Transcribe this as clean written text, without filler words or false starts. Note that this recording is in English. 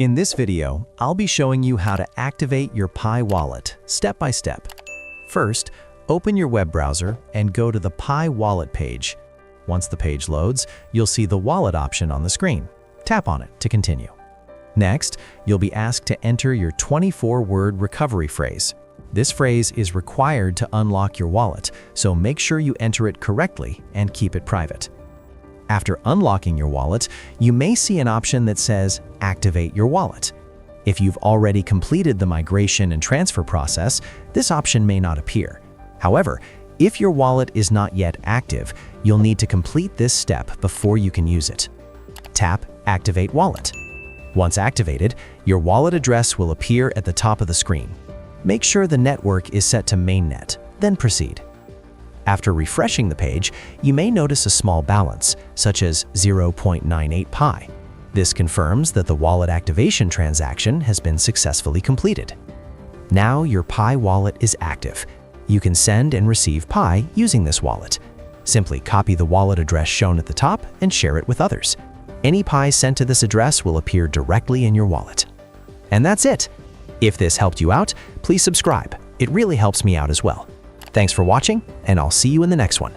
In this video, I'll be showing you how to activate your Pi wallet step by step. First, open your web browser and go to the Pi wallet page. Once the page loads, you'll see the wallet option on the screen. Tap on it to continue. Next, you'll be asked to enter your 24-word recovery phrase. This phrase is required to unlock your wallet, so make sure you enter it correctly and keep it private. After unlocking your wallet, you may see an option that says Activate your wallet. If you've already completed the migration and transfer process, this option may not appear. However, if your wallet is not yet active, you'll need to complete this step before you can use it. Tap Activate Wallet. Once activated, your wallet address will appear at the top of the screen. Make sure the network is set to mainnet, then proceed. After refreshing the page, you may notice a small balance, such as 0.98 Pi. This confirms that the wallet activation transaction has been successfully completed. Now your Pi wallet is active. You can send and receive Pi using this wallet. Simply copy the wallet address shown at the top and share it with others. Any Pi sent to this address will appear directly in your wallet. And that's it. If this helped you out, please subscribe. It really helps me out as well. Thanks for watching, and I'll see you in the next one.